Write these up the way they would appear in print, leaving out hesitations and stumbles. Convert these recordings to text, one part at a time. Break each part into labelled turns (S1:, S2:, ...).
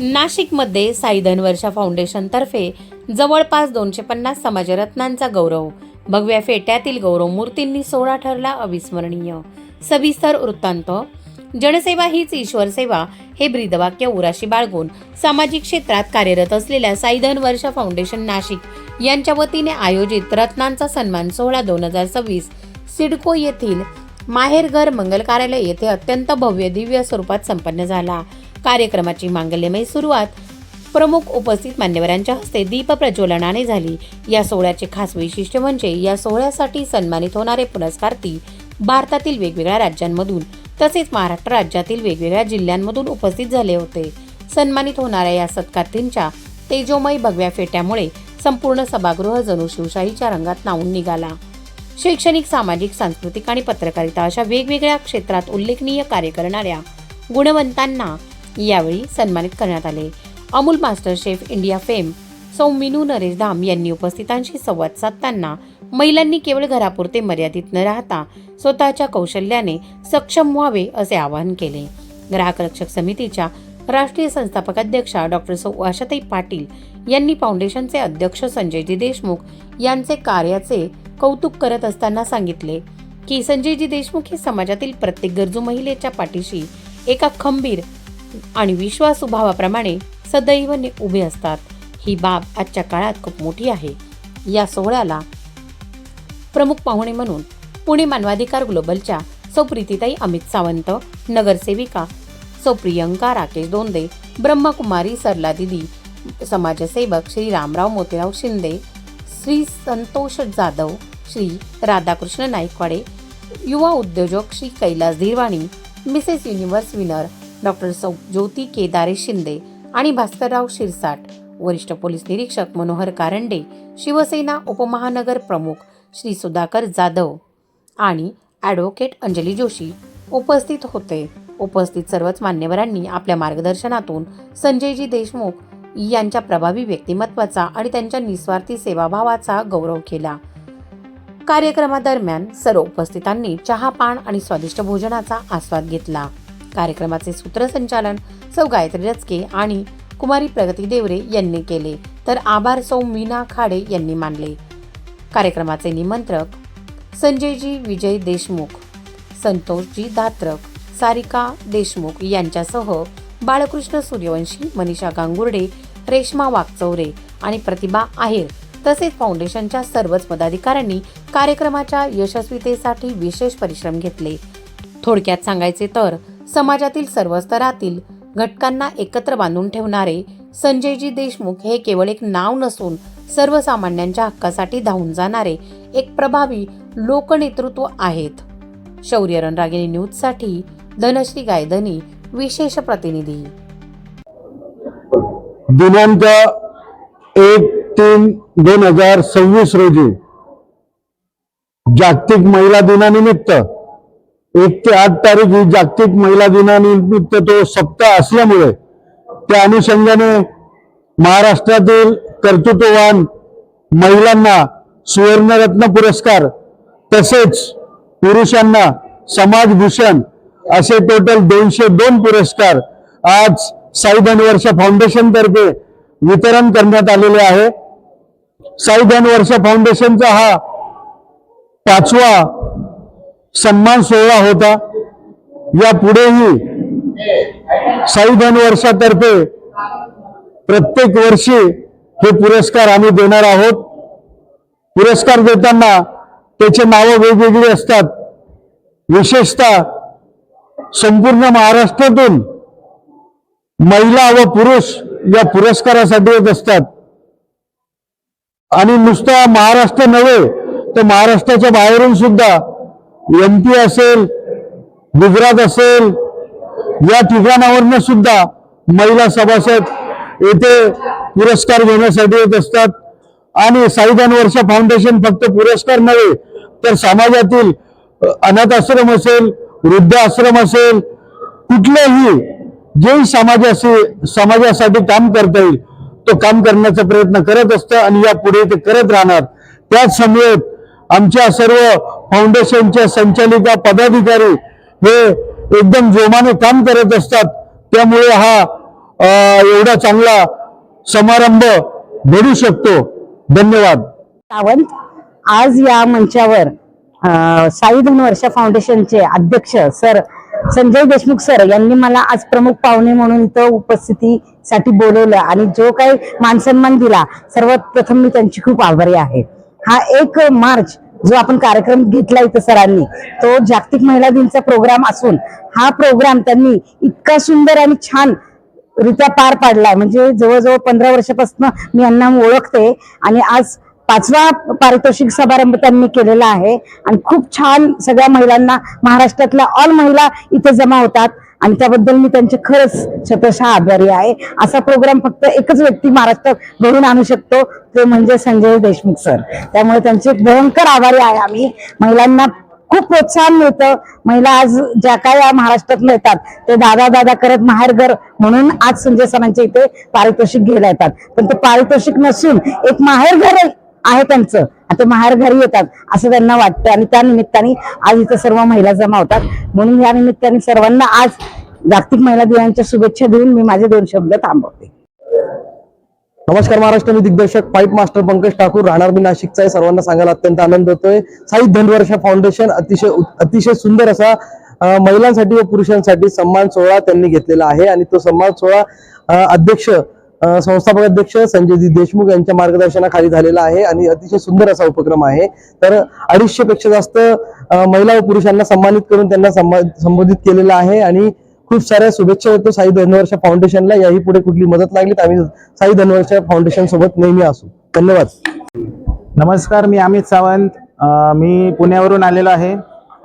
S1: नाशिकमध्ये साई धनवर्षा फाउंडेशनतर्फे जवळपास 250 समाजरत्नांचा गौरव. भगव्या फेट्यातील गौरव मूर्तींनी सोहळा ठरला अविस्मरणीय. सविस्तर वृत्तांत. जनसेवा हीच ईश्वर सेवा हे ब्रीदवाक्य उराशी बाळगून सामाजिक क्षेत्रात कार्यरत असलेल्या साई धनवर्षा फाउंडेशन नाशिक यांच्या वतीने आयोजित रत्नांचा सन्मान सोहळा 2026 सिडको येथील माहेरघर मंगल कार्यालय येथे अत्यंत भव्य दिव्य स्वरूपात संपन्न झाला. कार्यक्रमाची मांगल्यमय सुरुवात प्रमुख उपस्थित मान्यवरांच्या हस्ते दीप प्रज्वलनाने झाली. या सोहळ्याचे खास वैशिष्ट्य म्हणजे या सोहळ्यासाठी सन्मानित होणारे पुरस्कार्थी भारतातील वेगवेगळ्या राज्यांमधून तसेच महाराष्ट्र राज्यातील वेगवेगळ्या जिल्ह्यांमधून उपस्थित झाले होते. सन्मानित होणाऱ्या या सत्कारर्थींच्या तेजोमय भगव्या फेट्यामुळे संपूर्ण सभागृह जणू शिवशाहीच्या रंगात न्हाऊन निघाला. शैक्षणिक, सामाजिक, सांस्कृतिक आणि पत्रकारिता अशा वेगवेगळ्या क्षेत्रात उल्लेखनीय कार्य करणाऱ्या गुणवंतांना यावेळी सन्मानित करण्यात आले. Amul master chef India fame सौ मीनू नरेश धाम यांनी उपस्थितांशी संवाद साधताना महिलांनी केवळ घरापुरते मर्यादित न राहता स्वतःच्या कौशल्याने सक्षम व्हावे असे आवाहन केले. ग्राहक रक्षक समितीच्या राष्ट्रीय संस्थापक अध्यक्षा डॉक्टर सौ आशाताई पाटील यांनी फाउंडेशनचे अध्यक्ष संजयजी देशमुख यांचे कार्याचे कौतुक करत असताना सांगितले की संजयजी देशमुख हे समाजातील प्रत्येक गरजू महिलेच्या पाठीशी एका खंबीर आणि विश्वासू भावाप्रमाणे सदैव उभे असतात. ही बाब आजच्या काळात खूप मोठी आहे. या सोहळ्याला प्रमुख पाहुणे म्हणून पुणे मानवाधिकार ग्लोबलच्या सौ प्रीतीताई अमित सावंत, नगरसेविका सौ प्रियंका राकेश दोंदे, ब्रह्मकुमारी सरला दिदी, समाजसेवक श्री रामराव मोतीराव शिंदे, श्री संतोष जाधव, श्री राधाकृष्ण नाईकवाडे, युवा उद्योजक Shri Kailas Dhirwani, Mrs Universe winner doctor Sau Jyoti केदारे शिंदे आणि भास्करराव शिरसाट, वरिष्ठ पोलीस निरीक्षक मनोहर कारंडे, शिवसेना उपमहानगर प्रमुख श्री सुधाकर जाधव आणि ॲडव्होकेट अंजली जोशी उपस्थित होते. उपस्थित सर्वच मान्यवरांनी आपल्या मार्गदर्शनातून संजयजी देशमुख यांच्या प्रभावी व्यक्तिमत्वाचा आणि त्यांच्या निस्वार्थी सेवाभावाचा गौरव केला. कार्यक्रमादरम्यान सर्व उपस्थितांनी चहा, पान आणि स्वादिष्ट भोजनाचा आस्वाद घेतला. कार्यक्रमाचे सूत्रसंचालन सौ गायत्री रचके आणि कुमारी प्रगती देवरे यांनी केले, तर आभार सौ मीना खाडे यांनी मानले. कार्यक्रमाचे निमंत्रक संजयजी विजय देशमुख, संतोषजी धात्रक, सारिका देशमुख यांच्यासह बाळकृष्ण सूर्यवंशी, मनीषा गांगुर्डे, रेश्मा वाकचौरे आणि प्रतिभा आहेर तसेच फाउंडेशनच्या सर्वच पदाधिकाऱ्यांनी कार्यक्रमाच्या यशस्वीतेसाठी विशेष परिश्रम घेतले. थोडक्यात सांगायचे तर समाजातील सर्व स्तरातील घटकांना एकत्र बांधून ठेवणारे संजयजी देशमुख हे केवळ एक नाव नसून सर्वसामान्यांच्या हक्कासाठी धावून जाणारे एक प्रभावी लोकनेतृत्व आहेत. शौर्य रणरागिणी न्यूजसाठी धनश्री गायधनी विशेष प्रतिनिधी.
S2: दिनांक 1/3/2026 रोजी जागतिक महिला दिनानिमित्त 1 ते 8 तारीख ही जागतिक महिला दिनानिमित्त तो सप्ताह असल्यामुळे त्या अनुषंगाने महाराष्ट्रातील कर्तृत्ववान महिलांना सुवर्णरत्न पुरस्कार तसेच पुरुषांना समाजभूषण असे टोटल 202 पुरस्कार आज साई धनवर्षा फाउंडेशन तर्फे वितरण करण्यात आलेले आहे. साई धनवर्षा फाउंडेशनचा हा 5वा सन्मान सोहळा होता. या पुढेही साई धनवर्षातर्फे प्रत्येक वर्षी हे पुरस्कार आम्ही देणार आहोत. पुरस्कार देताना त्याचे नावं वेगवेगळी असतात. विशेषतः संपूर्ण महाराष्ट्रातून महिला व पुरुष या पुरस्कारासाठी येत असतात आणि नुसता महाराष्ट्र नव्हे तर महाराष्ट्राच्या बाहेरून सुद्धा MP असेल, गुजरात असेल या ठिकाणावरनं सुद्धा महिला सभासद येथे पुरस्कार घेण्यासाठी येत असतात. आणि साई धनवर्षा फाउंडेशन फक्त पुरस्कार नव्हे तर समाजातील अनाथ आश्रम असेल, वृद्ध आश्रम असेल, कुठलेही जे समाजासाठी काम करता येईल तो काम करण्याचा प्रयत्न करत असतं आणि यापुढे ते करत राहणार. त्याच समवेत आमच्या सर्व फाउंडेशनच्या संचालिका पदाधिकारी हे एकदम जोमाने काम करत असतात. त्यामुळे हा एवढा चांगला समारंभ घडू शकतो. धन्यवाद.
S3: सावंत आज या मंचावर साई धनवर्षा फाउंडेशनचे अध्यक्ष सर संजय देशमुख सर यांनी मला आज प्रमुख पाहुणे म्हणून इथं उपस्थितीसाठी बोलवलं आणि जो काही मानसन्मान दिला, सर्वात प्रथम मी त्यांची खूप आभारी आहे. हा 1 मार्च जो आपण कार्यक्रम घेतला इथं सरांनी, तो जागतिक महिला दिनचा प्रोग्राम असून हा प्रोग्राम त्यांनी इतका सुंदर आणि छान रित्या पार पाडलाय. म्हणजे जवळजवळ 15 वर्षापासून मी यांना ओळखते आणि आज 5वा पारितोषिक समारंभ त्यांनी केलेला आहे आणि खूप छान सगळ्या महिलांना, महाराष्ट्रातल्या ऑल महिला इथे जमा होतात आणि त्याबद्दल मी त्यांचे खरंच शतशः आभारी आहे. असा प्रोग्राम फक्त एकच व्यक्ती महाराष्ट्रात घडून आणू शकतो, ते म्हणजे संजय देशमुख सर. त्यामुळे त्यांचे भयंकर आभारी आहे आम्ही. महिलांना खूप प्रोत्साहन मिळतं. महिला आज ज्या काय या महाराष्ट्रात येतात ते दादा दादा करत माहेर घर म्हणून आज संजय सरांच्या इथे पारितोषिक घ्यायला येतात. पण ते पारितोषिक नसून एक माहेर घर आहे त्यांचं, आता माहेर घरी येतात असं त्यांना वाटतं आणि त्या निमित्ताने आज इथं सर्व महिला जमा होतात. म्हणून या निमित्ताने सर्वांना आज जागतिक महिला दिनाच्या शुभेच्छा देऊन मी माझे 2 शब्द थांबवते.
S4: नमस्कार महाराष्ट्र, मी दिग्दर्शक पाईप मास्टर पंकज ठाकूर, राहणार मी नाशिकचा आहे. सर्वांना सांगायला अत्यंत आनंद होतोय. साई धनवर्षा फाउंडेशन अतिशय सुंदर असा महिलांसाठी व पुरुषांसाठी सन्मान सोहळा त्यांनी घेतलेला आहे आणि तो सन्मान सोहळा अध्यक्ष संस्थापक अध्यक्ष संजय देशमुख यांच्या मार्गदर्शनाखाली झालेला आहे आणि अतिशय सुंदर असा उपक्रम आहे. तर 250 पेक्षा जास्त महिला व पुरुषांना सन्मानित करून त्यांना संबोधित केलेलं आहे आणि खूप साऱ्या शुभेच्छा देतो साई धनवर्षा फाउंडेशनला. याही पुढे कुठली मदत लागली तर आम्ही साई धनवर्षा फाउंडेशन सोबत नेहमी असू. धन्यवाद.
S5: नमस्कार, मी अमित सावंत. मी पुण्यावरून आलेलो आहे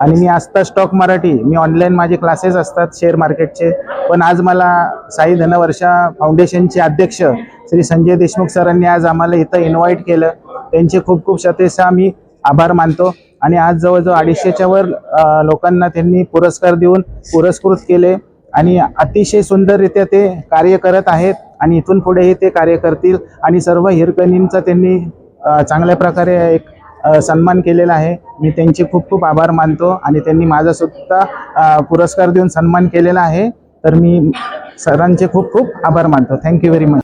S5: आणि मी आस्था स्टॉक मराठी, मी ऑनलाईन माझे क्लासेस असतात शेअर मार्केटचे. पण आज मला साई धनवर्षा फाउंडेशनचे अध्यक्ष श्री संजय देशमुख सरांनी आज आम्हाला इथं इन्व्हाइट केलं. त्यांचे खूप खूप शतशः मी आभार मानतो. आणि आज जवळजवळ 250च्या वर लोकांना त्यांनी पुरस्कार देऊन पुरस्कृत केले आणि अतिशय सुंदररित्या ते कार्य करत आहेत आणि इथून पुढेही ते कार्य करतील. आणि सर्व हिरकणींचा त्यांनी चांगल्या प्रकारे एक सन्मान केलेला आहे. मी त्यांचे खूप खूप आभार मानतो आणि त्यांनी माझा सुद्धा पुरस्कार देऊन सन्मान केलेला आहे. तर मी सरांचे खूप खूप आभार मानतो. Thank you very much.